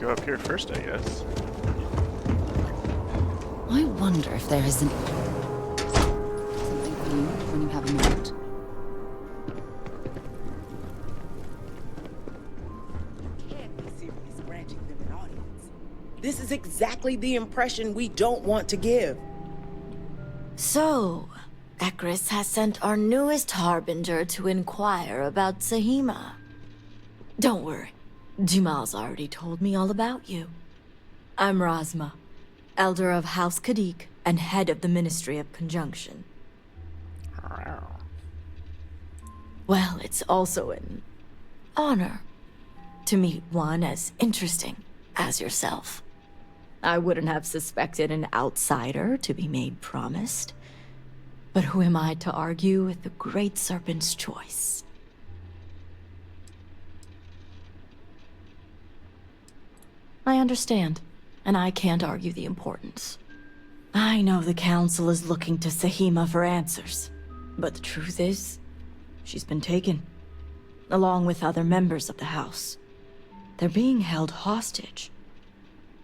go up here first, I guess. I wonder if there isn't something for you when you have a moment. Can't be serious granting them an audience. This is exactly the impression we don't want to give. So, Ekris has sent our newest harbinger to inquire about Sahima. Don't worry, Jimal's already told me all about you. I'm Razma, Elder of House Kadik and head of the Ministry of Conjunction. Well, it's also an honor to meet one as interesting as yourself. I wouldn't have suspected an outsider to be made promised. But who am I to argue with the Great Serpent's choice? I understand, and I can't argue the importance. I know the Council is looking to Sahima for answers, but the truth is, she's been taken, along with other members of the House. They're being held hostage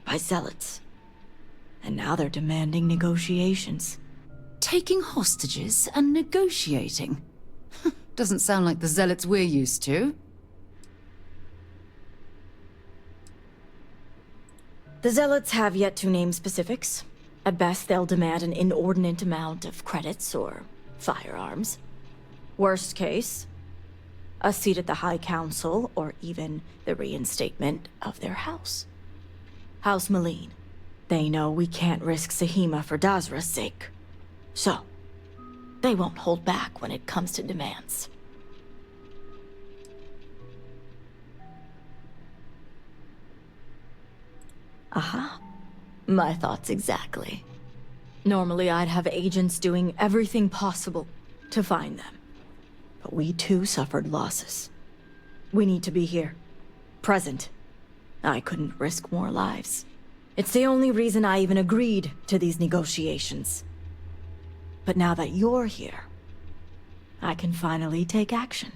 by zealots, and now they're demanding negotiations. Taking hostages and negotiating. Doesn't sound like the zealots we're used to. The zealots have yet to name specifics. At best, they'll demand an inordinate amount of credits or firearms. Worst case, a seat at the High Council or even the reinstatement of their house. House Maleen. They know we can't risk Sahima for Dazra's sake. So, they won't hold back when it comes to demands. Aha. My thoughts exactly. Normally I'd have agents doing everything possible to find them. But we too suffered losses. We need to be here. Present. I couldn't risk more lives. It's the only reason I even agreed to these negotiations. But now that you're here, I can finally take action.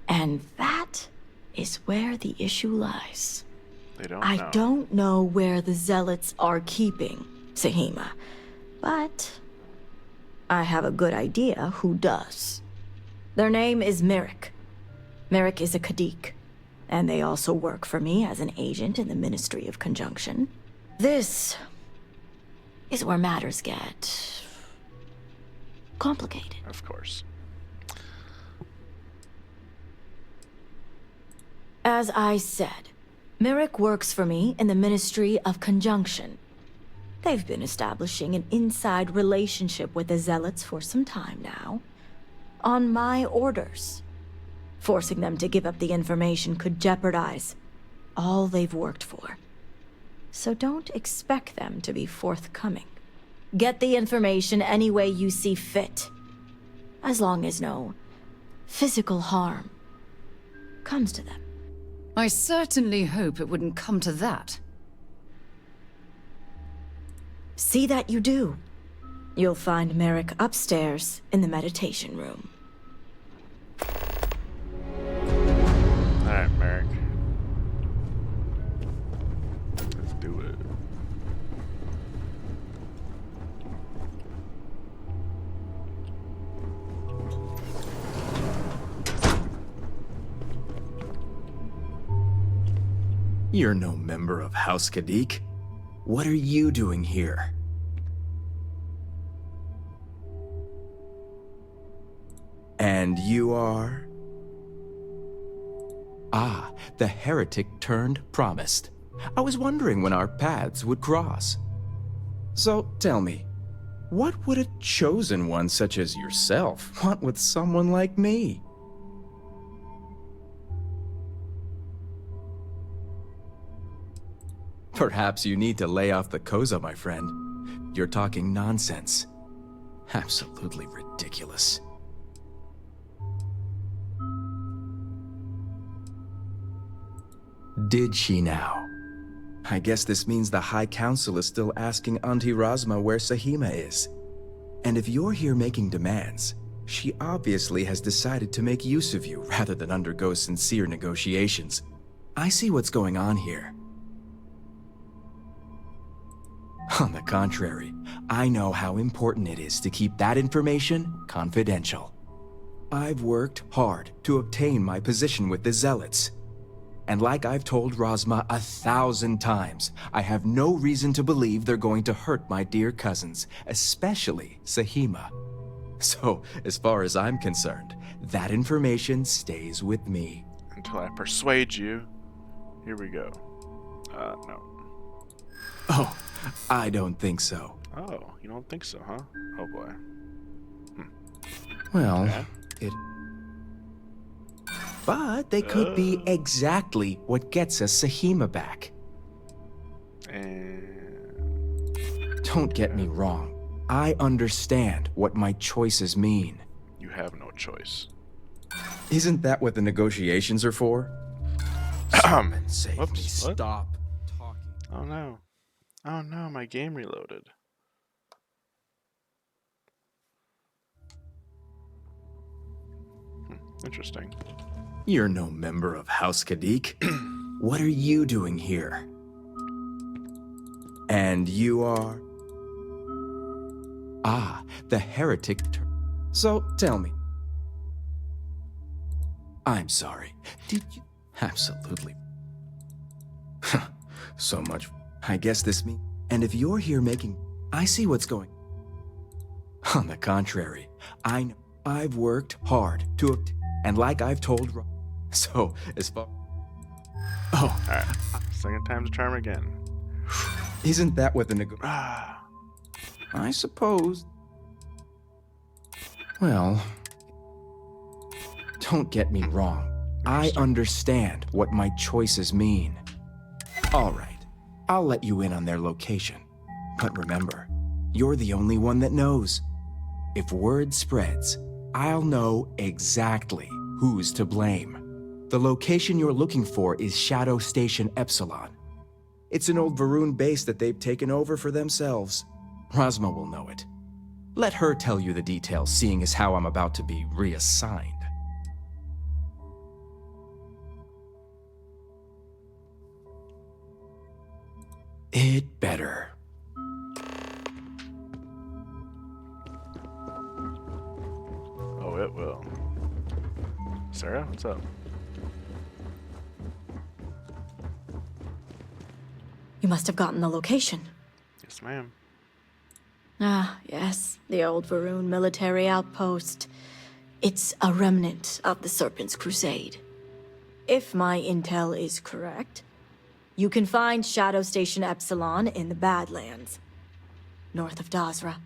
And that is where the issue lies. They don't I know. don't know where the Zealots are keeping Sahima, but I have a good idea who does. Their name is Merrick. Merrick is a Kadik, and they also work for me as an agent in the Ministry of Conjunction. This is where matters get complicated. Of course. As I said, Merrick works for me in the Ministry of Conjunction. They've been establishing an inside relationship with the Zealots for some time now, on my orders. Forcing them to give up the information could jeopardize all they've worked for. So don't expect them to be forthcoming. Get the information any way you see fit, as long as no physical harm comes to them. I certainly hope it wouldn't come to that. See that you do. You'll find Merrick upstairs in the meditation room. Alright, Merrick. Let's do it. You're no member of House Kadik. What are you doing here? And you are? Ah, the heretic turned promised. I was wondering when our paths would cross. So tell me, what would a chosen one such as yourself want with someone like me? Perhaps you need to lay off the Koza, my friend. You're talking nonsense. Absolutely ridiculous. Did she now? I guess this means the High Council is still asking Auntie Razma where Sahima is. And if you're here making demands, She obviously has decided to make use of you rather than undergo sincere negotiations. I see what's going on here. On the contrary, I know how important it is to keep that information confidential. I've worked hard to obtain my position with the Zealots. And like I've told Rosma 1,000 times, I have no reason to believe they're going to hurt my dear cousins, especially Sahima. So, as far as I'm concerned, that information stays with me. Until I persuade you. Here we go. No. Oh, I don't think so. Oh, you don't think so, huh? Oh boy. Well, Yeah. But they could be exactly what gets us Sahima back. And Don't get me wrong. I understand what my choices mean. you have no choice. Isn't that what the negotiations are for? Sermon, save me. Whoops, what? Stop talking. Oh no. Oh no, my game reloaded. Interesting. You're no member of House Kadik. What are you doing here? And you are? Ah, the heretic. So tell me. I'm sorry. Did you? Absolutely. So much. I guess this means. And if you're here making. I see what's going. On the contrary, I know. I've worked hard to. And like I've told. So, as far. Oh, Alright. Second time's a charm again. isn't that what the Ah. I suppose. Well, don't get me wrong. I understand what my choices mean. All right, I'll let you in on their location. But remember, you're the only one that knows. If word spreads, I'll know exactly who's to blame. The location you're looking for is Shadow Station Epsilon. It's an old Varun base that they've taken over for themselves. Rosma will know it. Let her tell you the details, seeing as how I'm about to be reassigned. It better. Oh, it will. Sarah, what's up? You must have gotten the location. Yes, ma'am. Ah, yes, the old Varun military outpost. It's a remnant of the Serpent's Crusade. If my intel is correct, you can find Shadow Station Epsilon in the Badlands, north of Dazra.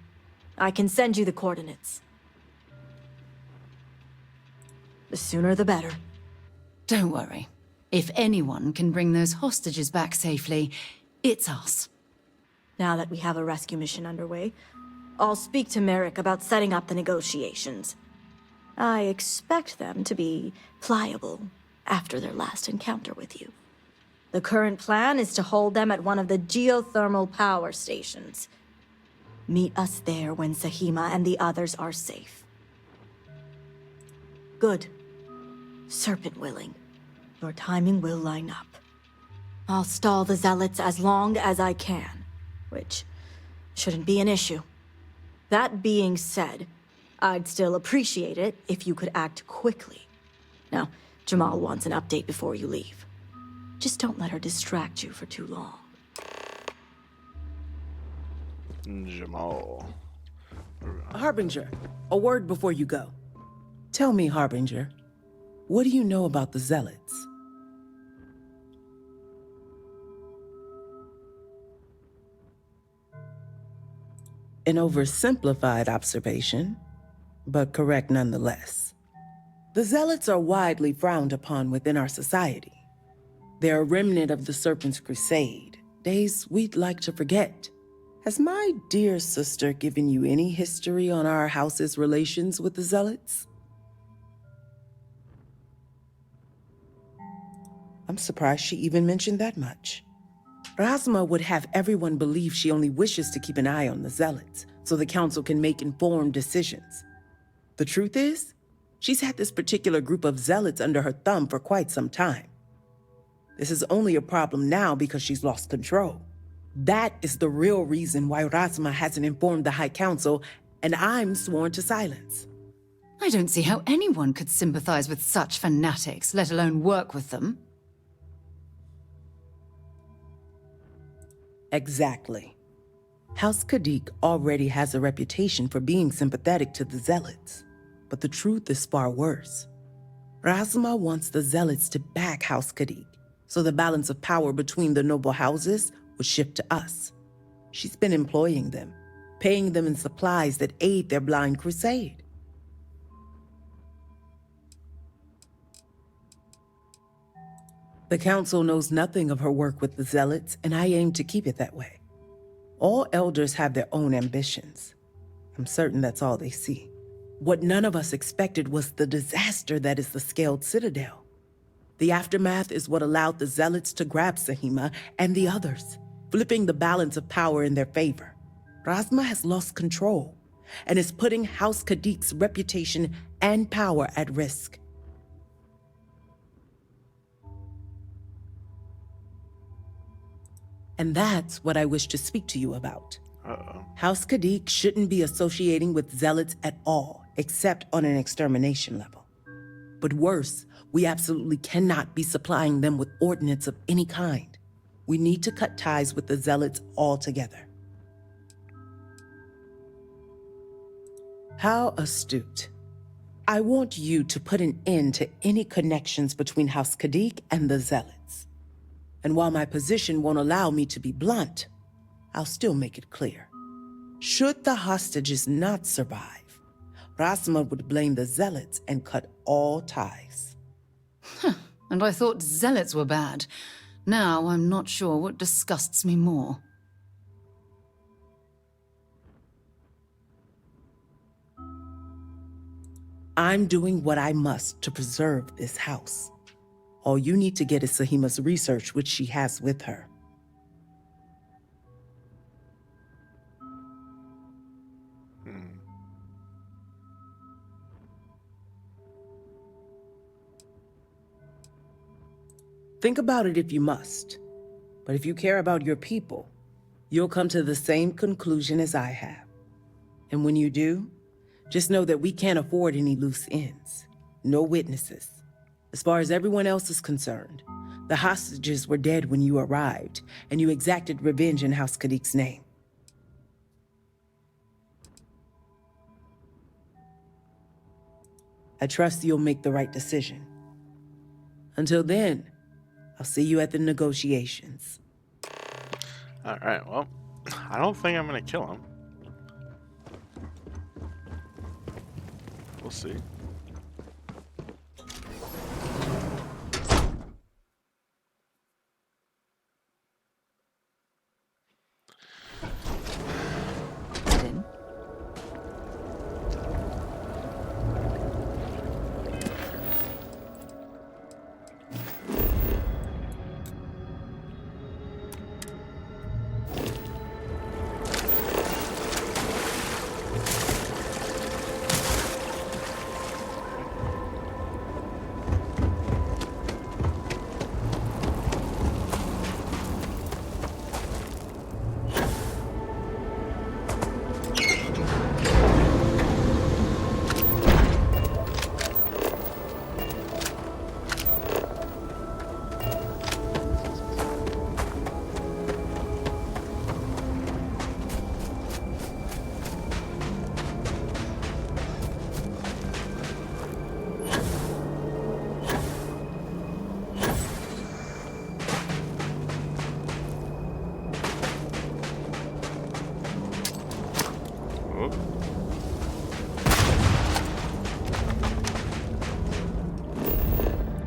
I can send you the coordinates. The sooner the better. Don't worry. If anyone can bring those hostages back safely, it's us. Now that we have a rescue mission underway, I'll speak to Merrick about setting up the negotiations. I expect them to be pliable after their last encounter with you. The current plan is to hold them at one of the geothermal power stations. Meet us there when Sahima and the others are safe. Good. Serpent willing, your timing will line up. I'll stall the Zealots as long as I can, which shouldn't be an issue. That being said, I'd still appreciate it if you could act quickly. Now, Jamal wants an update before you leave. Just don't let her distract you for too long. Jamal. Harbinger, a word before you go. Tell me, Harbinger, what do you know about the Zealots? An oversimplified observation, but correct nonetheless. The Zealots are widely frowned upon within our society. They're a remnant of the Serpent's Crusade, days we'd like to forget. Has my dear sister given you any history on our house's relations with the Zealots? I'm surprised she even mentioned that much. Rasma would have everyone believe she only wishes to keep an eye on the Zealots, so the Council can make informed decisions. The truth is, she's had this particular group of zealots under her thumb for quite some time. This is only a problem now because she's lost control. That is the real reason why Razma hasn't informed the High Council, and I'm sworn to silence. I don't see how anyone could sympathize with such fanatics, let alone work with them. Exactly. House Khadik already has a reputation for being sympathetic to the zealots, but the truth is far worse. Razma wants the zealots to back House Khadik, so the balance of power between the noble houses would shift to us. She's been employing them, paying them in supplies that aid their blind crusade. The council knows nothing of her work with the zealots, and I aim to keep it that way. All elders have their own ambitions. I'm certain that's all they see. What none of us expected was the disaster that is the Scaled Citadel. The aftermath is what allowed the zealots to grab Sahima and the others, flipping the balance of power in their favor. Razma has lost control and is putting House Khadik's reputation and power at risk. And that's what I wish to speak to you about. House Khadik shouldn't be associating with zealots at all, except on an extermination level. But worse, we absolutely cannot be supplying them with ordnance of any kind. We need to cut ties with the zealots altogether. How astute. I want you to put an end to any connections between House Khadik and the zealots. And while my position won't allow me to be blunt, I'll still make it clear. Should the hostages not survive, Razma would blame the zealots and cut all ties. And I thought zealots were bad. Now I'm not sure what disgusts me more. I'm doing what I must to preserve this house. All you need to get is Sahima's research, which she has with her. Think about it if you must. But if you care about your people, you'll come to the same conclusion as I have. And when you do, just know that we can't afford any loose ends. No witnesses. As far as everyone else is concerned, the hostages were dead when you arrived, and you exacted revenge in House Khadik's name. I trust you'll make the right decision. Until then, I'll see you at the negotiations. Alright, well, I don't think I'm gonna kill him. We'll see.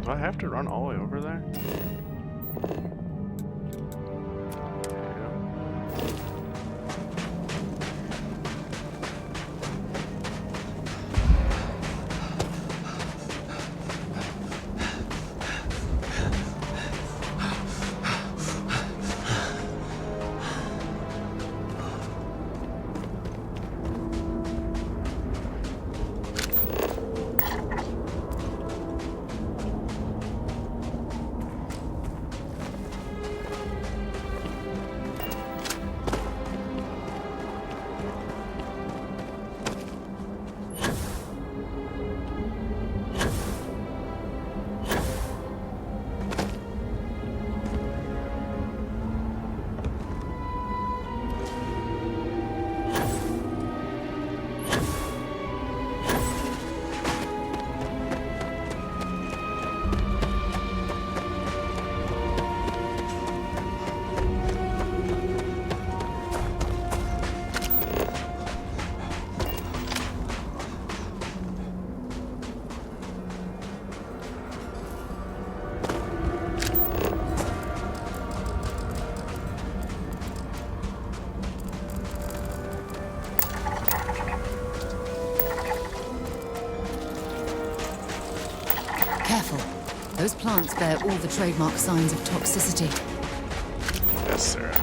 Do I have to run all the way over there? There you go. Careful. Those plants bear all the trademark signs of toxicity. Yes, Sarah.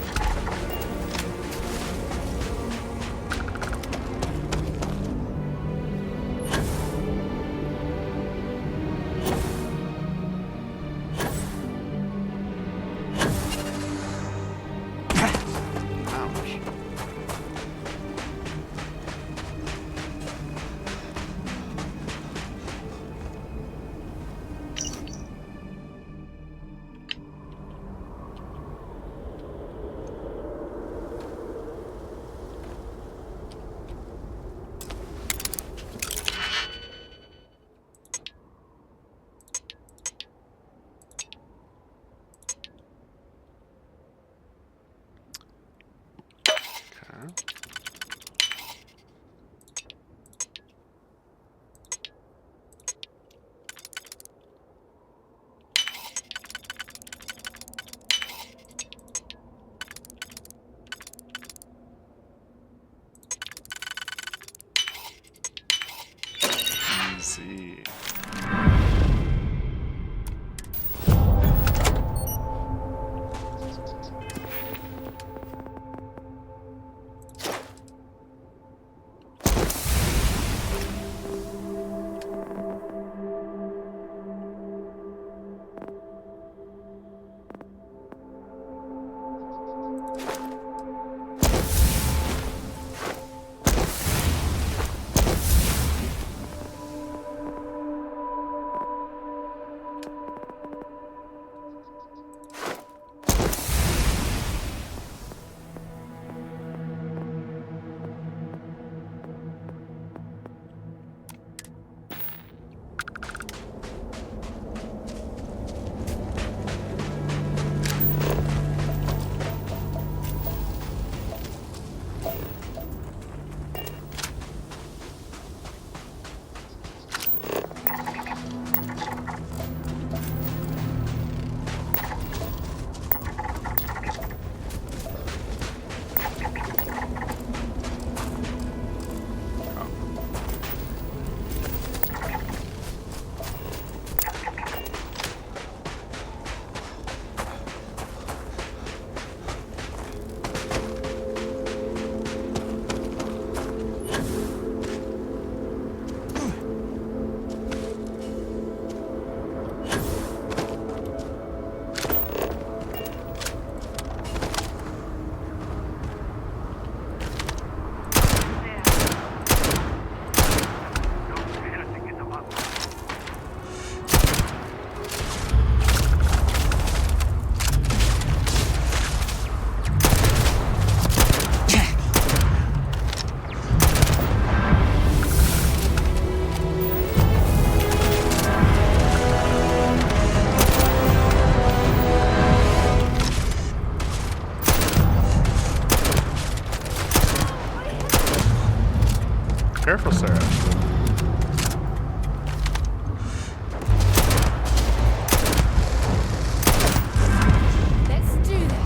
Ouch. Okay. Easy. Careful, Sarah. Let's do this.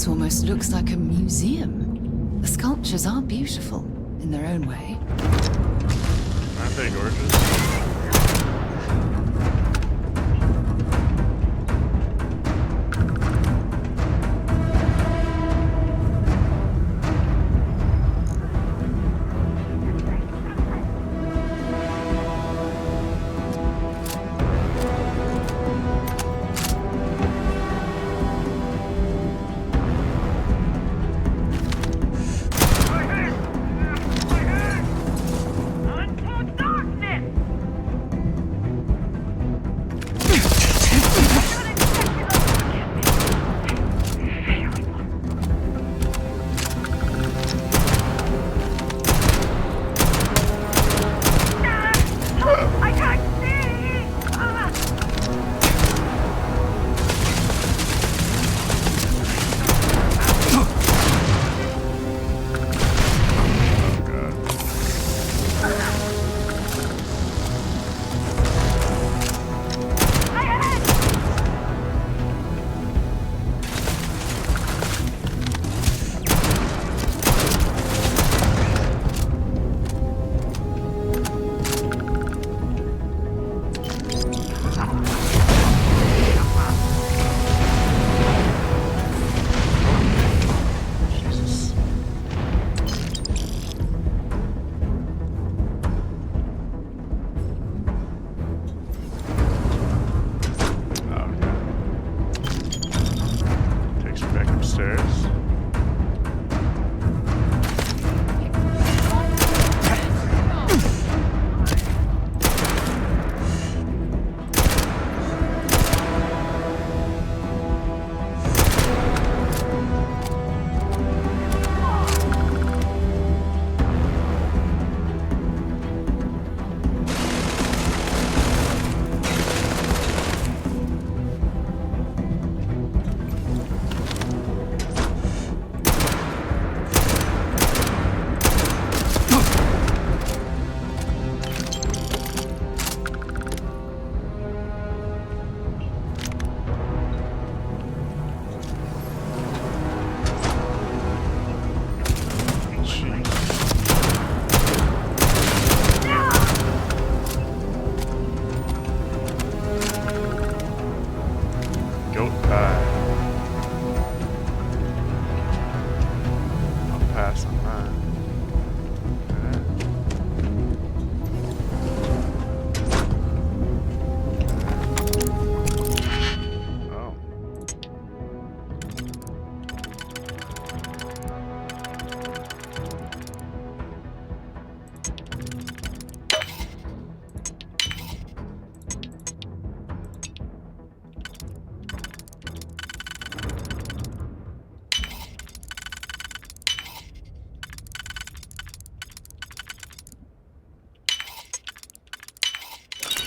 almost looks like a museum. The sculptures are beautiful in their own way. Aren't they gorgeous?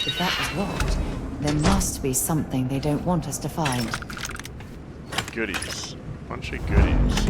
If that was locked, there must be something they don't want us to find. Goodies. Bunch of goodies.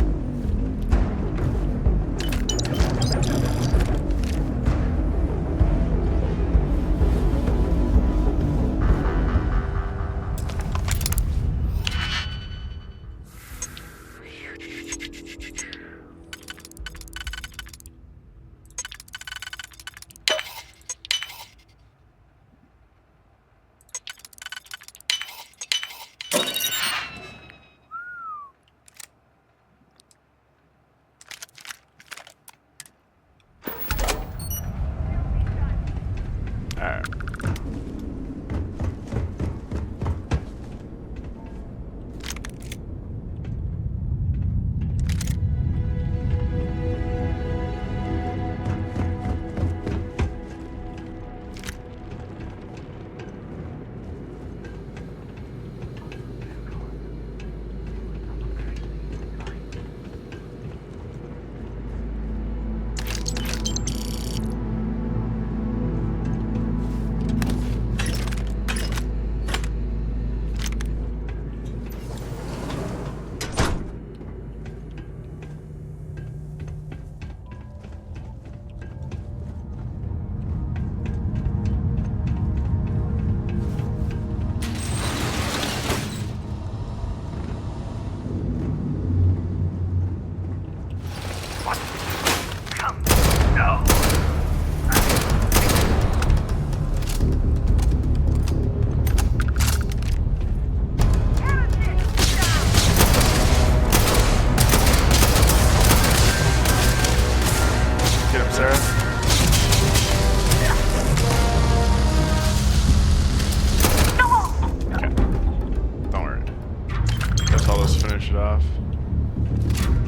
finish it off.